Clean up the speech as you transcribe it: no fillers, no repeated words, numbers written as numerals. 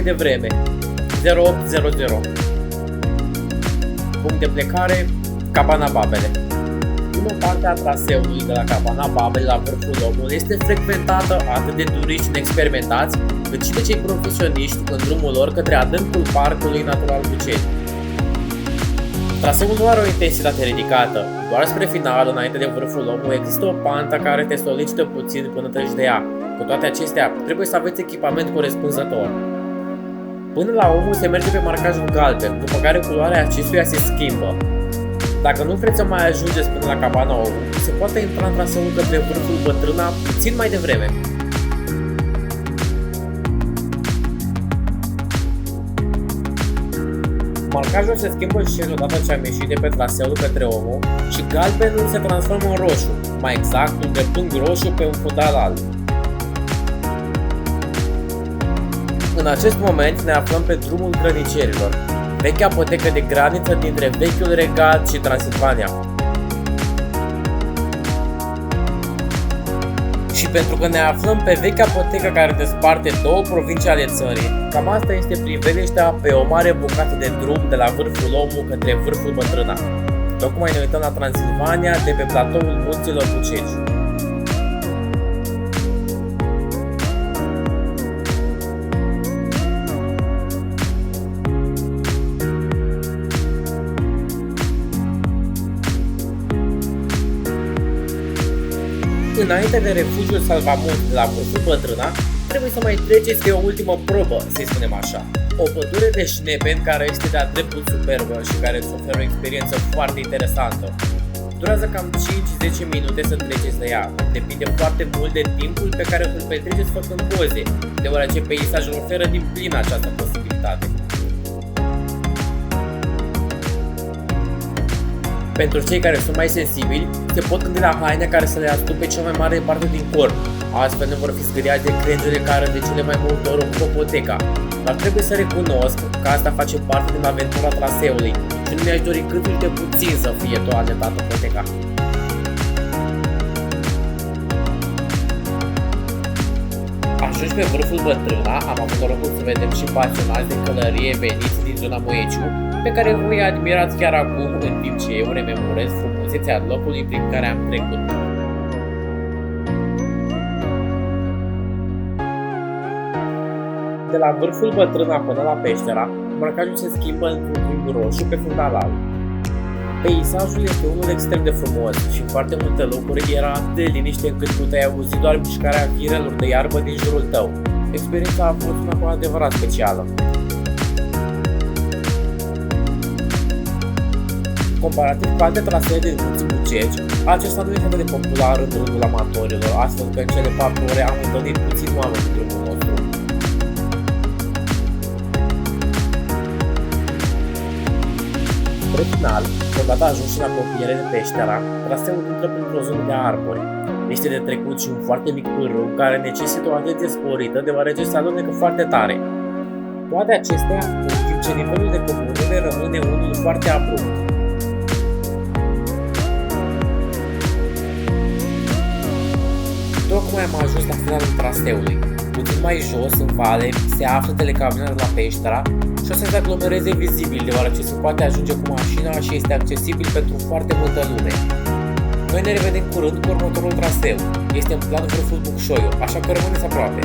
devreme, 0800. Punct de plecare, Cabana Babele. Prima parte a traseului de la Cabana Babele la vârful Lomului este frecventată atât de turiști neexperimentați, cât și de cei profesioniști în drumul lor către adâncul Parcului Natural Bucegi. Traseul nu are o intensitate ridicată, doar spre final, înainte de vârful Lomului, există o pantă care te solicită puțin până treci de ea. Cu toate acestea, trebuie să aveți echipament corespunzător. Până la Omul se merge pe marcajul galben, după care culoarea acestuia se schimbă. Dacă nu vreți să mai ajungeți până la Cabana Omul, se poate intra în traseul către vârful Bătrâna puțin mai devreme. Marcajul se schimbă și odată ce am ieșit de pe traseul către Omul și galbenul se transformă în roșu, mai exact un dreptunghi roșu pe un fundal alb. În acest moment ne aflăm pe drumul Grănicerilor, vechea apotecă de graniță dintre Vechiul Regat și Transilvania. Și pentru că ne aflăm pe vechea apotecă care desparte două provincii ale țării, cam asta este priveliștea pe o mare bucată de drum de la vârful Omul către vârful Bătrâna. Tocmai ne uităm la Transilvania de pe platoul munților Bucegi. Înainte de refugiul Salvamont de la vârful Bătrâna, trebuie să mai treceți de o ultimă probă, să-i spunem așa. O pădure de șnepeni care este de-a dreptul superbă și care îți oferă o experiență foarte interesantă. Durează cam 5-10 minute să treceți de ea, depinde foarte mult de timpul pe care îl petreceți făcând poze, deoarece peisajul oferă din plin această posibilitate. Pentru cei care sunt mai sensibili, se pot gândi la haine care să le astupe cea mai mare parte din corp, astfel nu vor fi zgâriați de crengile care de cele mai multe ori ocupă poteca. Dar trebuie să recunosc că asta face parte din aventura traseului și nu mi-aș dori cât de puțin să fie toaletată poteca. Ajungi pe vârful Bătrâna, am avut norocul să vedem și pasionați de călărie veniți din zona Moieciu, pe care voi admirați chiar acum în timp ce eu rememorez frumusețea locului prin care am trecut. De la vârful Bătrâna până la Peștera, marcajul se schimbă într-un triunghi roșu pe fundal alb. Peisajul este unul extrem de frumos și în foarte multe locuri era atât de liniște încât puteai auzi doar mișcarea firelor de iarbă din jurul tău. Experiența a fost una cu adevărat specială. Comparativ cu alte trasee din munții Bucegi, acesta nu este atât de popular în rândul amatorilor, astfel că în cele 4 ore am întâlnit puțin oameni în drumul nostru. Spre final, odată ajunși în apropiere de Peștera, traseul intră printr-o zonă de arbori. Este de trecut și un foarte mic pârâu care necesită o atenție sporită deoarece se alunecă foarte tare. Toate acestea, în timp ce nivelul de coborâre rămâne unul foarte abrupt. Tocmai am ajuns la finalul traseului. Puțin mai jos, în vale, se află telecabinele la Peștera și o să se aglomereze vizibil, deoarece se poate ajunge cu mașina și este accesibil pentru foarte multă lume. Noi ne revedem curând cu următorul traseu. Este în plan vârful Bucșoiu, așa că rămâneți aproape.